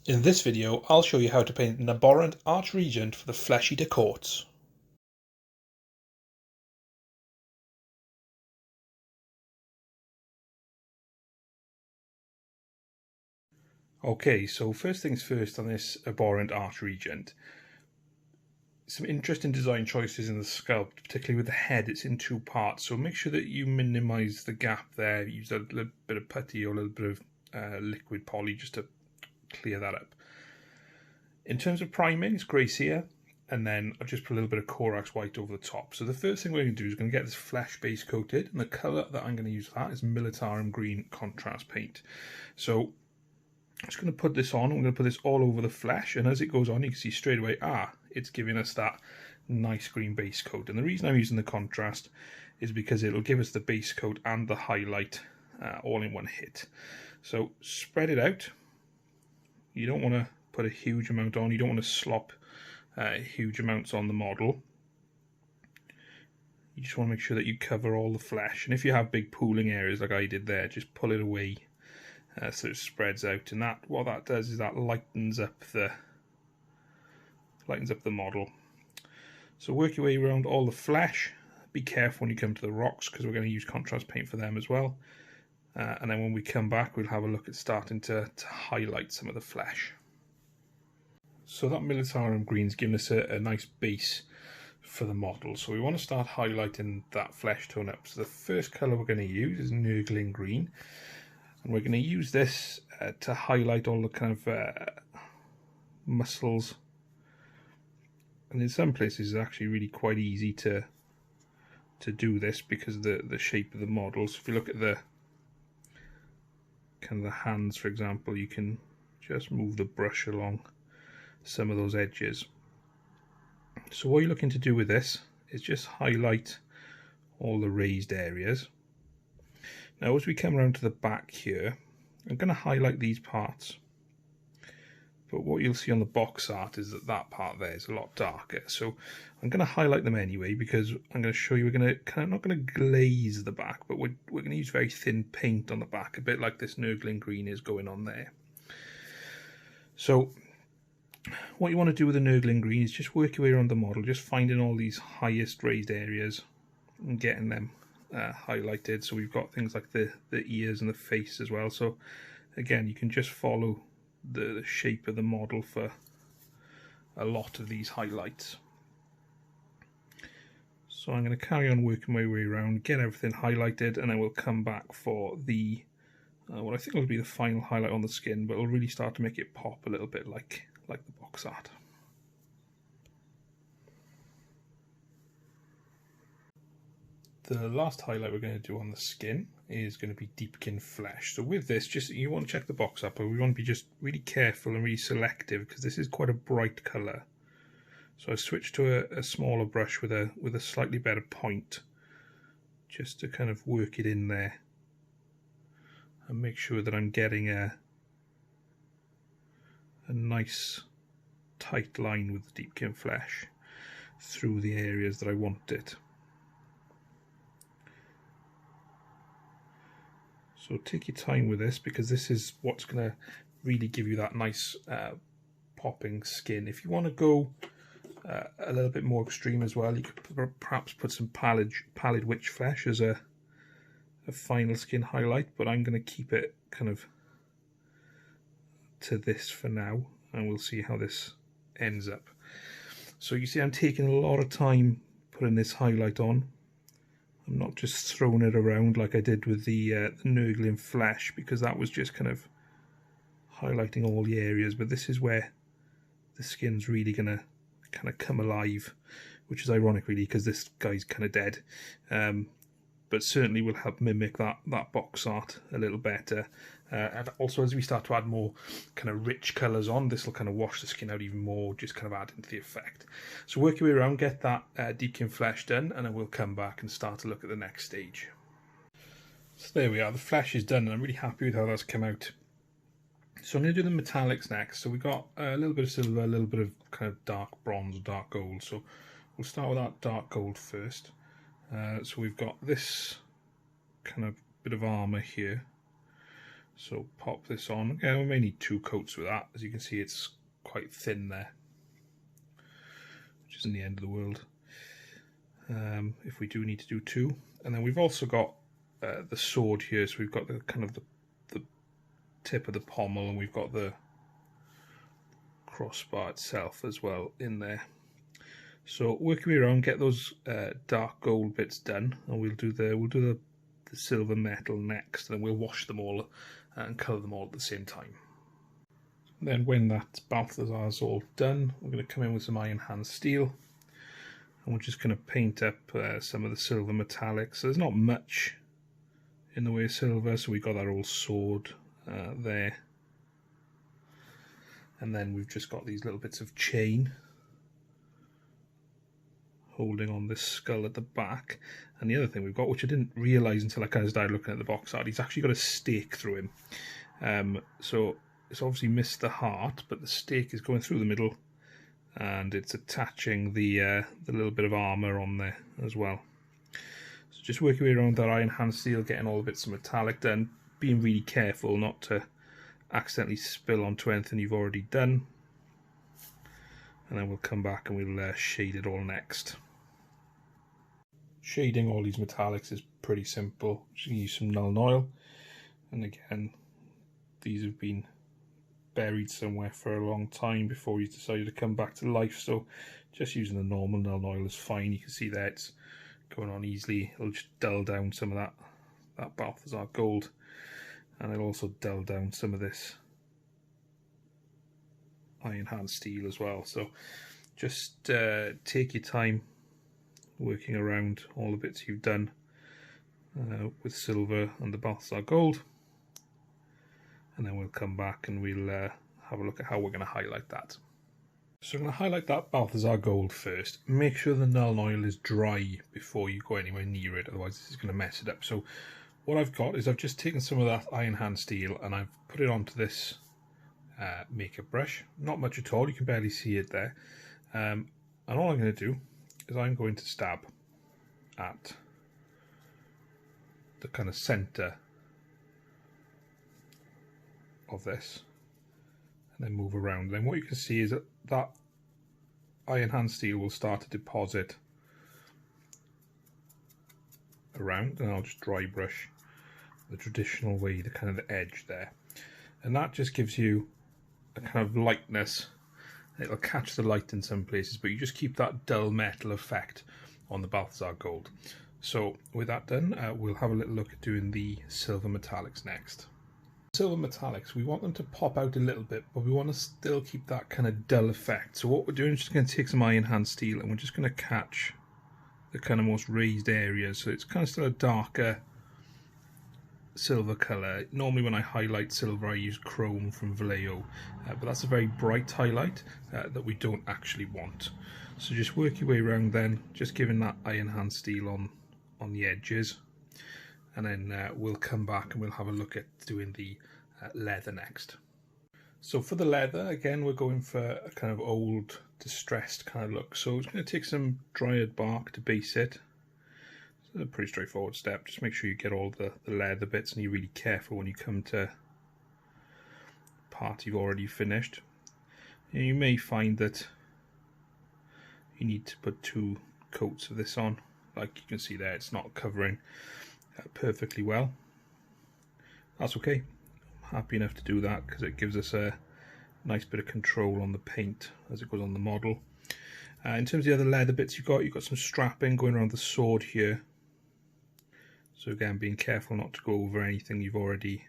In this video, I'll show you how to paint an abhorrent Archregent for the Flesh Eater Courts. Okay, so first things first on this abhorrent Archregent. Some interesting design choices in the sculpt, particularly with the head. It's in two parts, so make sure that you minimise the gap there. Use a little bit of putty or a little bit of liquid poly just to clear that up. In terms of priming, it's grey Seer, and then I've just put a little bit of Corax white over the top. So the first thing we're going to do is going to get this flesh base coated, and the colour that I'm going to use for that is Militarum Green contrast paint. So I'm just going to put this on. I'm going to put this all over the flesh, and as it goes on, you can see straight away, it's giving us that nice green base coat. And the reason I'm using the contrast is because it'll give us the base coat and the highlight all in one hit. So spread it out. You don't want to put a huge amount on. You don't want to slop huge amounts on the model. You just want to make sure that you cover all the flesh. And if you have big pooling areas like I did there, just pull it away so it spreads out. And what that does is that lightens up the model. So work your way around all the flesh. Be careful when you come to the rocks because we're going to use contrast paint for them as well. And then when we come back, we'll have a look at starting to highlight some of the flesh. So that Militarum Green's giving us a nice base for the model. So we want to start highlighting that flesh tone up. So the first colour we're going to use is Nurgling Green. And we're going to use this to highlight all the kind of muscles. And in some places it's actually really quite easy to do this because of the shape of the model. So if you look at the kind of the hands, for example, you can just move the brush along some of those edges. So what you're looking to do with this is just highlight all the raised areas. Now as we come around to the back here, I'm going to highlight these parts, but what you'll see on the box art is that part there is a lot darker. So I'm going to highlight them anyway because I'm going to show you we're going to not going to glaze the back, but we're going to use very thin paint on the back, a bit like this Nurgling Green is going on there. So what you want to do with the Nurgling Green is just work your way around the model, just finding all these highest raised areas and getting them highlighted. So we've got things like the ears and the face as well. So again, you can just follow the shape of the model for a lot of these highlights. So I'm going to carry on working my way around, get everything highlighted, and then we'll come back for the what I think will be the final highlight on the skin, but it'll really start to make it pop a little bit like the box art. The last highlight we're going to do on the skin is going to be Deepkin Flesh. So with this, just you want to check the box up, but we want to be just really careful and really selective because this is quite a bright colour. So I switched to a smaller brush with a slightly better point, just to kind of work it in there and make sure that I'm getting a nice tight line with the Deepkin Flesh through the areas that I want it. So take your time with this because this is what's going to really give you that nice popping skin. If you want to go a little bit more extreme as well, you could perhaps put some pallid witch flesh as a final skin highlight, but I'm going to keep it kind of to this for now, and we'll see how this ends up. So you see I'm taking a lot of time putting this highlight on. I'm not just throwing it around like I did with the Nurgling Flesh, because that was just kind of highlighting all the areas, but this is where the skin's really going to kind of come alive, which is ironic really because this guy's kind of dead, but certainly will help mimic that box art a little better. And also as we start to add more kind of rich colours on, this will kind of wash the skin out even more, just kind of add into the effect. So work your way around, get that Deepkin Flesh done, and then we'll come back and start to look at the next stage. So there we are, the flesh is done, and I'm really happy with how that's come out. So I'm going to do the metallics next. So we've got a little bit of silver, a little bit of kind of dark bronze, dark gold. So we'll start with that dark gold first. So we've got this kind of bit of armour here. So pop this on. Again, we may need 2 coats with that. As you can see, it's quite thin there, which isn't the end of the world. If we do need to do 2. And then we've also got the sword here, so we've got the kind of the tip of the pommel, and we've got the crossbar itself as well in there. So work your way around, get those dark gold bits done, and we'll do the silver metal next, and then we'll wash them all and colour them all at the same time. And then when that Balthasar's all done, we're going to come in with some iron hand steel, and we're just going to paint up some of the silver metallics. So there's not much in the way of silver, so we've got that old sword there, and then we've just got these little bits of chain holding on this skull at the back. And the other thing we've got, which I didn't realise until I kind of started looking at the box art, he's actually got a stake through him. So it's obviously missed the heart, but the stake is going through the middle, and it's attaching the little bit of armour on there as well. So just work your way around that iron hand steel, getting all the bits of metallic done, being really careful not to accidentally spill onto anything you've already done. And then we'll come back and we'll shade it all next. Shading all these metallics is pretty simple. Just use some Nuln Oil, and again, these have been buried somewhere for a long time before you decided to come back to life, so just using the normal Nuln Oil is fine. You can see there it's going on easily. It'll just dull down some of that Balthasar Gold, and it'll also dull down some of this iron hand steel as well. So just take your time working around all the bits you've done with silver and the Balthasar Gold, and then we'll come back and we'll have a look at how we're going to highlight that. So I'm going to highlight that Balthasar Gold first. Make sure the Nuln Oil is dry before you go anywhere near it, otherwise this is going to mess it up. So what I've got is I've just taken some of that iron hand steel and I've put it onto this makeup brush. Not much at all, you can barely see it there. And all I'm going to do is I'm going to stab at the kind of centre of this and then move around. Then what you can see is that iron hand steel will start to deposit around, and I'll just dry brush the traditional way, the kind of the edge there, and that just gives you a kind of lightness. It'll catch the light in some places, but you just keep that dull metal effect on the Balthasar Gold. So with that done, we'll have a little look at doing the silver metallics next. Silver metallics, we want them to pop out a little bit, but we want to still keep that kind of dull effect. So what we're doing is just going to take some iron hand steel and we're just going to catch the kind of most raised areas, so it's kind of still a darker silver colour. Normally when I highlight silver I use chrome from Vallejo, but that's a very bright highlight that we don't actually want. So just work your way around then, just giving that iron hand steel on the edges, and then we'll come back and we'll have a look at doing the leather next. So for the leather, again we're going for a kind of old distressed kind of look. So it's going to take some Dryad Bark to base it. It's a pretty straightforward step. Just make sure you get all the leather bits, and you're really careful when you come to part you've already finished. And you may find that you need to put 2 coats of this on. Like you can see there, it's not covering perfectly well. That's okay. I'm happy enough to do that because it gives us a nice bit of control on the paint as it goes on the model. In terms of the other leather bits you've got some strapping going around the sword here. So again, being careful not to go over anything you've already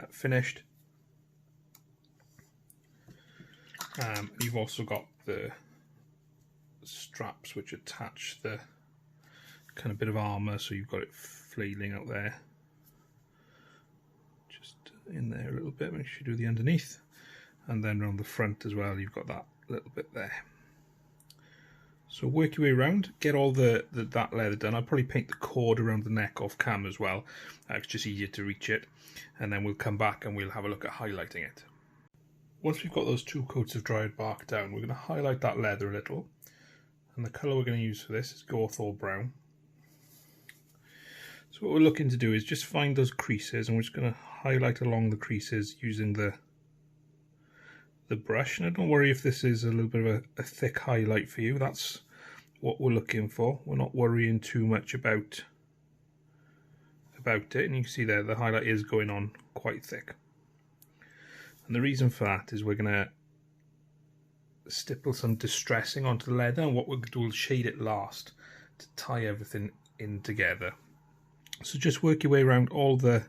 finished. You've also got the straps which attach the kind of bit of armour, so you've got it flailing out there. Just in there a little bit, make sure you do the underneath. And then around the front as well, you've got that little bit there. So work your way around, get all that leather done. I'll probably paint the cord around the neck off cam as well. It's just easier to reach it. And then we'll come back and we'll have a look at highlighting it. Once we've got those 2 coats of Dryad Bark down, we're going to highlight that leather a little. And the colour we're going to use for this is Gorthor Brown. So what we're looking to do is just find those creases, and we're just going to highlight along the creases using the brush. Now don't worry if this is a little bit of a thick highlight for you, that's what we're looking for. We're not worrying too much about it, and you can see there the highlight is going on quite thick. And the reason for that is we're going to stipple some distressing onto the leather, and what we'll do is shade it last to tie everything in together. So just work your way around all the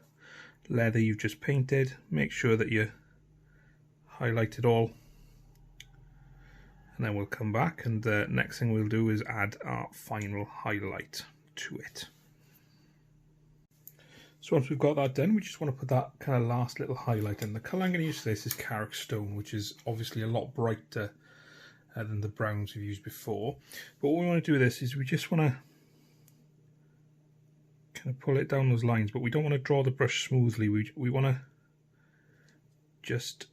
leather you've just painted, make sure that you highlight it all, and then we'll come back, and the next thing we'll do is add our final highlight to it. So once we've got that done, we just want to put that kind of last little highlight in. The colour I'm going to use for this is Karak Stone, which is obviously a lot brighter than the browns we've used before. But what we want to do with this is we just want to kind of pull it down those lines, but we don't want to draw the brush smoothly. We want to just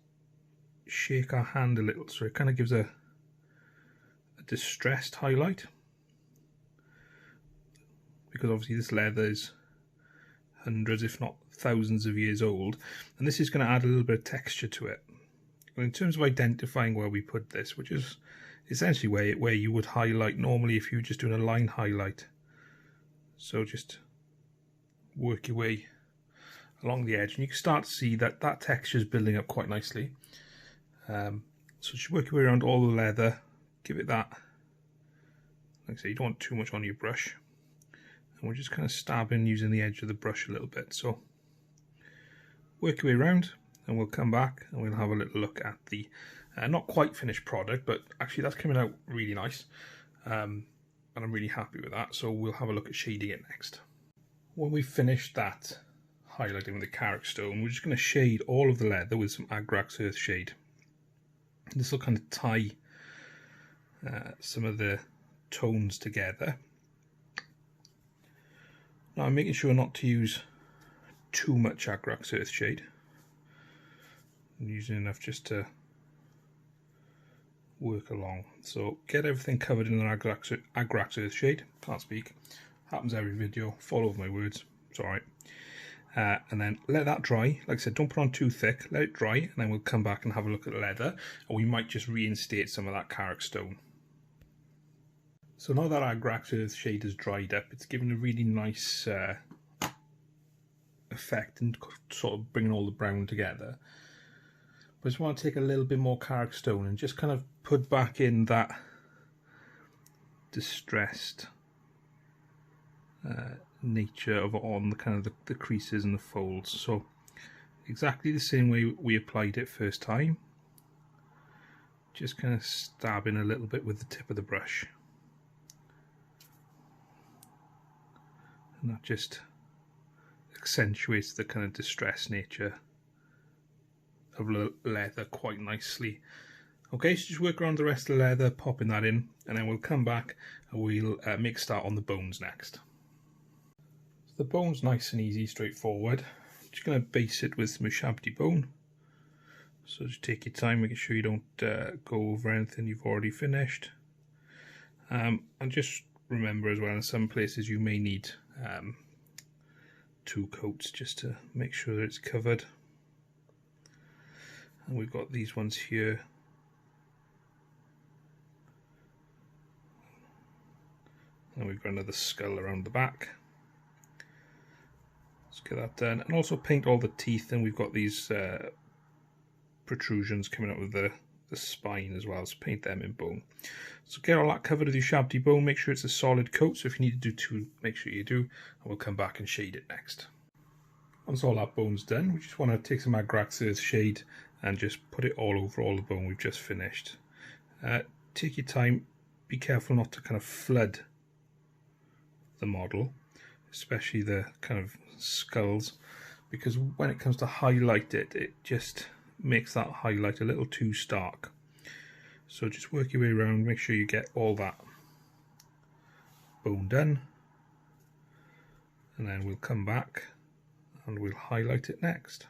shake our hand a little, so it kind of gives a distressed highlight, because obviously this leather is hundreds if not thousands of years old, and this is going to add a little bit of texture to it. And in terms of identifying where we put this, which is essentially where you would highlight normally if you were just doing a line highlight, so just work your way along the edge, and you can start to see that that texture is building up quite nicely. So just work your way around all the leather, give it that, like I say, you don't want too much on your brush, and we're just kind of stabbing using the edge of the brush a little bit. So work your way around, and we'll come back and we'll have a little look at the not quite finished product, but actually that's coming out really nice, and I'm really happy with that. So we'll have a look at shading it next. When we've finished that highlighting with the Karak Stone, we're just going to shade all of the leather with some Agrax Earthshade. This will kind of tie some of the tones together. Now I'm making sure not to use too much Agrax Earthshade. I'm using enough just to work along. So get everything covered in an Agrax Earthshade. Can't speak. Happens every video. Follow my words. It's alright. And then let that dry. Like I said, don't put on too thick. Let it dry, and then we'll come back and have a look at the leather, and we might just reinstate some of that Karak Stone. So now that our Agrax Earthshade has dried up, it's given a really nice effect and sort of bringing all the brown together. But I just want to take a little bit more Karak Stone and just kind of put back in that distressed nature of on the kind of the creases and the folds. So exactly the same way we applied it first time, just kind of stabbing a little bit with the tip of the brush, and that just accentuates the kind of distressed nature of leather quite nicely. Okay, so just work around the rest of the leather, popping that in, and then we'll come back and we'll make a start on the bones next. The bone's nice and easy, straightforward. Just going to base it with some Ushabti Bone. So just take your time, making sure you don't go over anything you've already finished. And just remember as well, in some places you may need 2 coats just to make sure that it's covered. And we've got these ones here. And we've got another skull around the back. Let's get that done, and also paint all the teeth, and we've got these protrusions coming out of the spine as well, so paint them in bone. So get all that covered with your Ushabti Bone, make sure it's a solid coat, so if you need to do 2, make sure you do, and we'll come back and shade it next. Once all that bone's done, we just want to take some Agrax Earthshade and just put it all over all the bone we've just finished. Take your time, be careful not to kind of flood the model, especially the kind of skulls, because when it comes to highlight it, it just makes that highlight a little too stark. So just work your way around, make sure you get all that bone done, and then we'll come back and we'll highlight it next.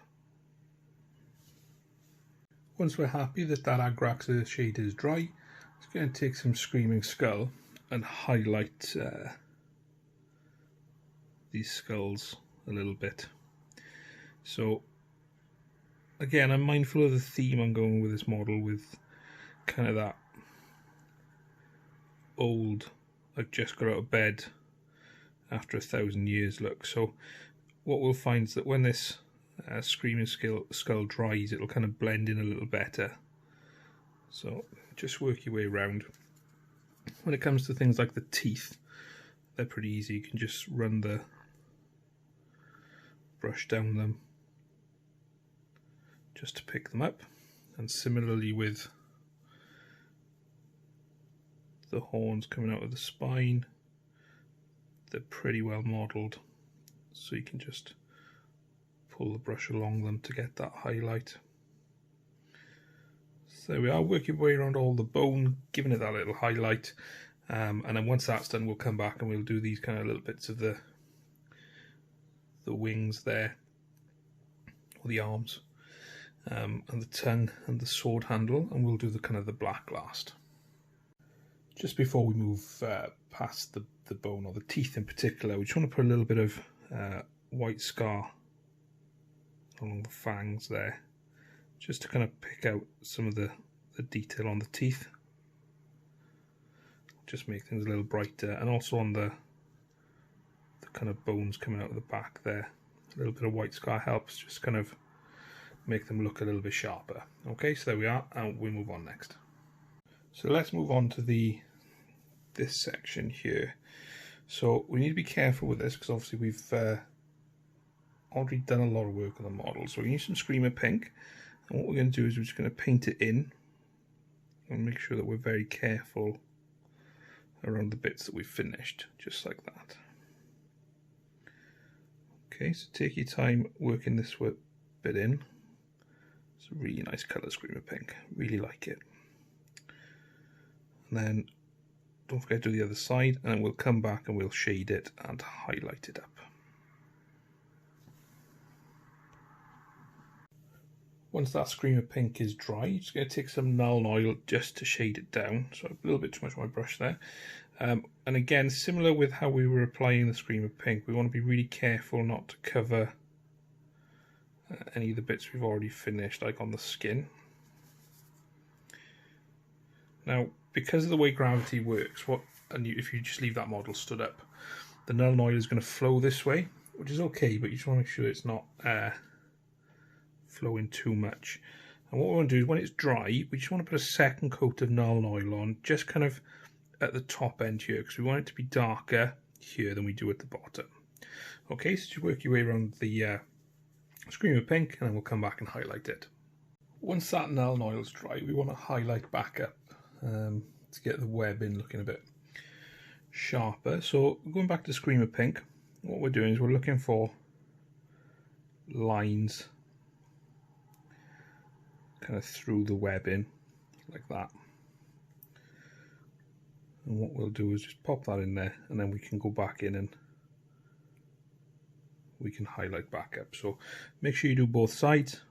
Once we're happy that that Agrax Earthshade is dry, it's going to take some Screaming Skull and highlight these skulls a little bit. So again, I'm mindful of the theme I'm going with this model, with kind of that old, like just got out of bed after 1,000 years look. So what we'll find is that when this Screaming Skull dries, it'll kind of blend in a little better. So just work your way around. When it comes to things like the teeth, they're pretty easy. You can just run the brush down them just to pick them up. And similarly with the horns coming out of the spine, they're pretty well modelled, so you can just pull the brush along them to get that highlight. So we are working way around all the bone, giving it that little highlight, and then once that's done, we'll come back and we'll do these kind of little bits of the wings there, or the arms, and the tongue and the sword handle, and we'll do the kind of the black last. Just before we move past the bone, or the teeth in particular, we just want to put a little bit of white scar along the fangs there, just to kind of pick out some of the detail on the teeth, just make things a little brighter, and also on the kind of bones coming out of the back there, a little bit of white scar helps just kind of make them look a little bit sharper. Okay, so there we are, and we move on next. So let's move on to this section here. So we need to be careful with this, because obviously we've already done a lot of work on the model. So we need some Screamer Pink, and what we're going to do is we're just going to paint it in and make sure that we're very careful around the bits that we've finished, just like that. Okay, so take your time working this bit in. It's a really nice colour, Screamer Pink, really like it. And then don't forget to do the other side, and then we'll come back and we'll shade it and highlight it up. Once that Screamer Pink is dry, you're just going to take some Nuln Oil just to shade it down. So a little bit too much on my brush there. And again, similar with how we were applying the Screamer Pink, we want to be really careful not to cover any of the bits we've already finished, like on the skin. Now, because of the way gravity works, if you just leave that model stood up, the Nuln Oil is going to flow this way, which is okay, but you just want to make sure it's not flowing too much. And what we want to do is, when it's dry, we just want to put a second coat of Nuln Oil on, just kind of at the top end here, because we want it to be darker here than we do at the bottom. Okay, so just work your way around the Screamer Pink, and then we'll come back and highlight it. Once that Nuln Oil is dry, we want to highlight back up to get the webbing looking a bit sharper. So going back to Screamer Pink, what we're doing is we're looking for lines kind of through the webbing, like that. And what we'll do is just pop that in there, and then we can go back in and we can highlight back up. So make sure you do both sides,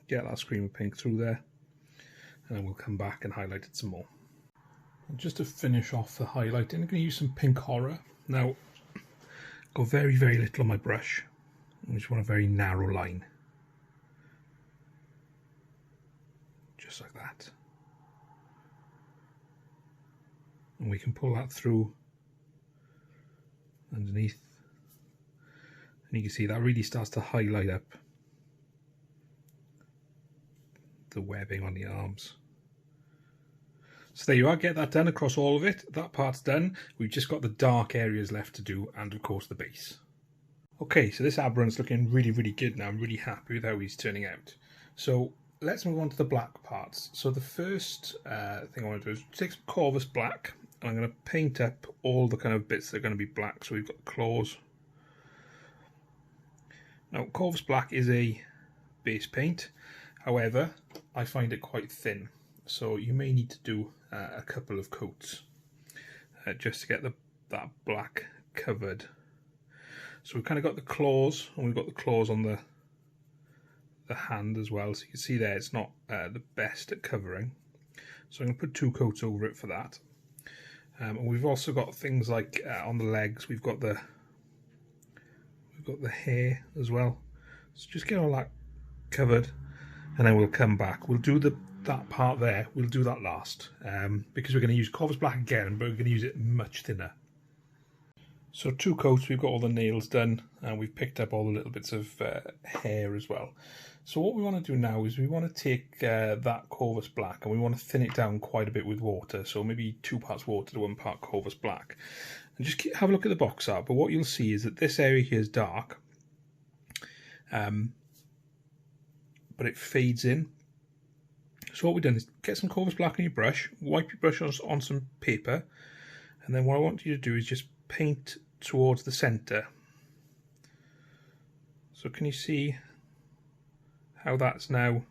get that Screamer Pink through there, and then we'll come back and highlight it some more. And just to finish off the highlighting, I'm going to use some Pink Horror. Now, go very, very little on my brush. I just want a very narrow line. Just like that. And we can pull that through underneath. And you can see that really starts to highlight up the webbing on the arms. So there you are, get that done across all of it. That part's done. We've just got the dark areas left to do, and of course the base. Okay, so this Aberrant's looking really, really good now. I'm really happy with how he's turning out. So let's move on to the black parts. So the first thing I want to do is take some Corvus Black, and I'm going to paint up all the kind of bits that are going to be black. So we've got the claws. Now, Corvus Black is a base paint. However, I find it quite thin. So you may need to do a couple of coats just to get that black covered. So we've kind of got the claws, and we've got the claws on the hand as well. So you can see there it's not the best at covering. So I'm going to put 2 coats over it for that. And we've also got things like on the legs, we've got the hair as well. So just get all that covered. and then we'll come back. We'll do that part there, we'll do that last, because we're going to use Corvus Black again, but we're going to use it much thinner. So 2 coats, we've got all the nails done, and we've picked up all the little bits of hair as well. So what we want to do now is we want to take that Corvus Black and we want to thin it down quite a bit with water. So maybe 2 parts water to 1 part Corvus Black. And just have a look at the box art. But what you'll see is that this area here is dark, but it fades in. So what we've done is get some Corvus Black on your brush, wipe your brush on some paper, and then what I want you to do is just paint towards the centre. So can you see how that's now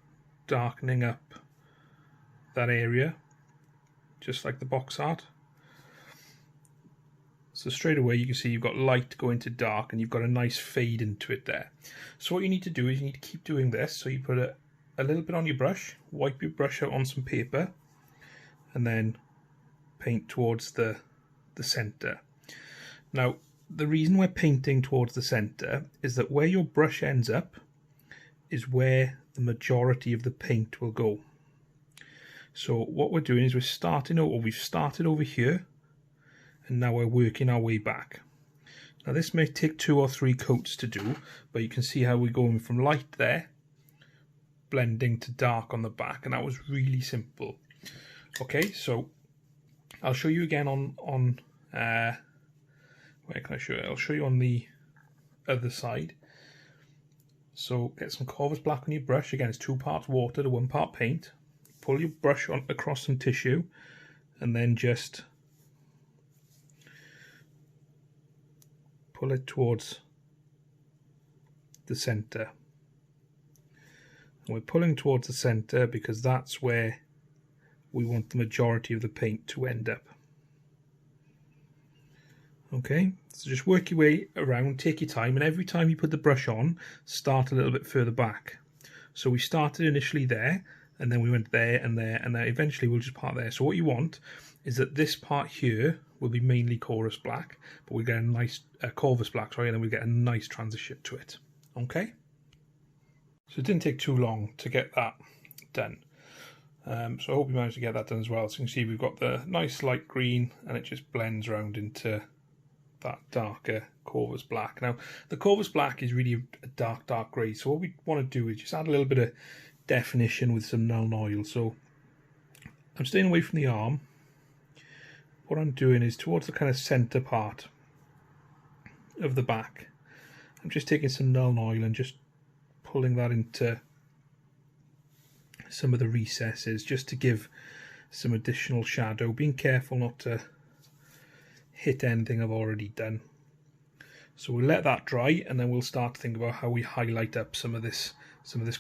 darkening up that area, just like the box art? So straight away you can see you've got light going to dark and you've got a nice fade into it there. So what you need to do is you need to keep doing this. So you put a little bit on your brush, wipe your brush out on some paper, and then paint towards the centre. Now, the reason we're painting towards the centre is that where your brush ends up is where the majority of the paint will go. So what we're doing is we've started over here, and now we're working our way back. Now this may take 2 or 3 coats to do, but you can see how we're going from light there, blending to dark on the back, and that was really simple. Okay, so I'll show you again on where can I show you? I'll show you on the other side. So get some Corvus Black on your brush. Again, it's 2 parts water to 1 part paint. Pull your brush on across some tissue, and then just pull it towards the centre. And we're pulling towards the centre because that's where we want the majority of the paint to end up. Okay, so just work your way around, take your time, and every time you put the brush on, start a little bit further back. So we started initially there, and then we went there and there, and then eventually we'll just part there. So what you want is that this part here will be mainly Corvus Black, but we get a nice Corvus Black, sorry, and then we get a nice transition to it. Okay, so it didn't take too long to get that done. So I hope you managed to get that done as well. So you can see we've got the nice light green, and it just blends around into that darker Corvus Black. Now the Corvus Black is really a dark grey, so what we want to do is just add a little bit of definition with some Nuln Oil. So I'm staying away from the arm. What I'm doing is towards the kind of centre part of the back, I'm just taking some Nuln Oil and just pulling that into some of the recesses just to give some additional shadow, being careful not to hit anything I've already done. So we'll let that dry, and then we'll start to think about how we highlight up some of this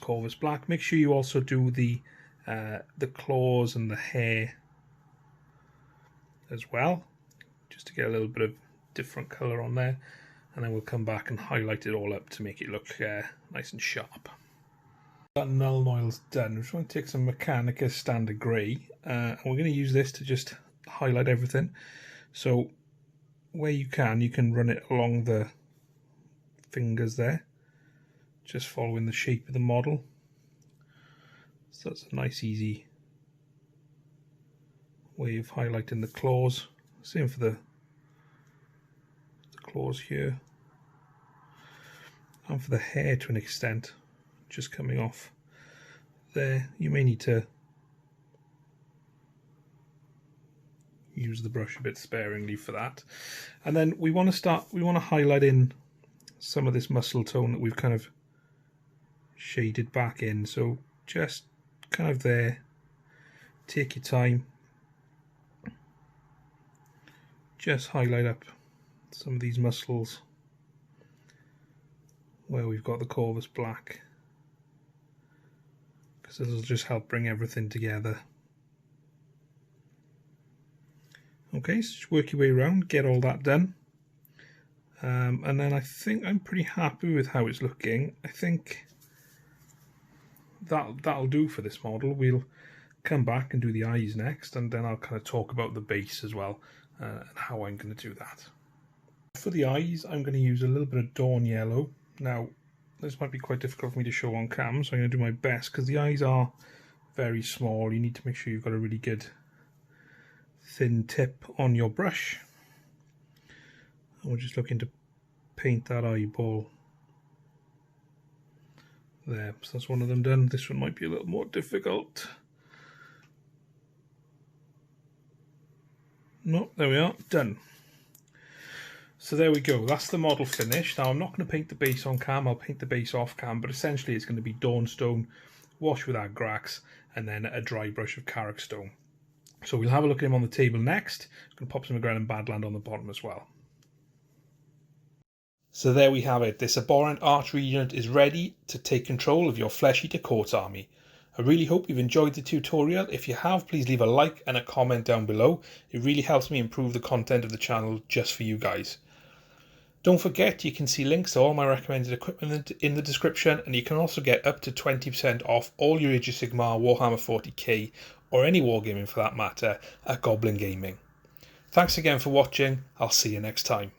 Corvus Black. Make sure you also do the claws and the hair as well, just to get a little bit of different colour on there, and then we'll come back and highlight it all up to make it look nice and sharp. That Nuln Oil's done. We're just going to take some Mechanicus Standard Grey, and we're going to use this to just highlight everything. So where you can run it along the fingers there, just following the shape of the model. So that's a nice easy way of highlighting the claws. Same for the claws here, and for the hair to an extent, just coming off there. You may need to use the brush a bit sparingly for that. And then we want to highlight in some of this muscle tone that we've kind of shaded back in. So just kind of there, take your time, just highlight up some of these muscles where we've got the Corvus Black, because this will just help bring everything together. Okay, so just work your way around, get all that done, and then I think I'm pretty happy with how it's looking. I think that'll do for this model. We'll come back and do the eyes next, and then I'll kind of talk about the base as well, and how I'm going to do that. For the eyes, I'm going to use a little bit of Dorn Yellow. Now, this might be quite difficult for me to show on cam, so I'm going to do my best, because the eyes are very small. You need to make sure you've got a really good thin tip on your brush. And we're just looking to paint that eyeball there. So that's one of them done. This one might be a little more difficult. No, there we are, done. So there we go, that's the model finished. Now I'm not going to paint the base on cam, I'll paint the base off cam, but essentially it's going to be Dorn Stone, washed with Agrax, and then a dry brush of Karak Stone. So we'll have a look at him on the table next. I'm going to pop some Agrellan Badland on the bottom as well. So there we have it, this abhorrent Arch Regent is ready to take control of your Flesh Eater Court army. I really hope you've enjoyed the tutorial. If you have, please leave a like and a comment down below. It really helps me improve the content of the channel just for you guys. Don't forget, you can see links to all my recommended equipment in the description, and you can also get up to 20% off all your Age of Sigmar, Warhammer 40k, or any wargaming for that matter, at Goblin Gaming. Thanks again for watching, I'll see you next time.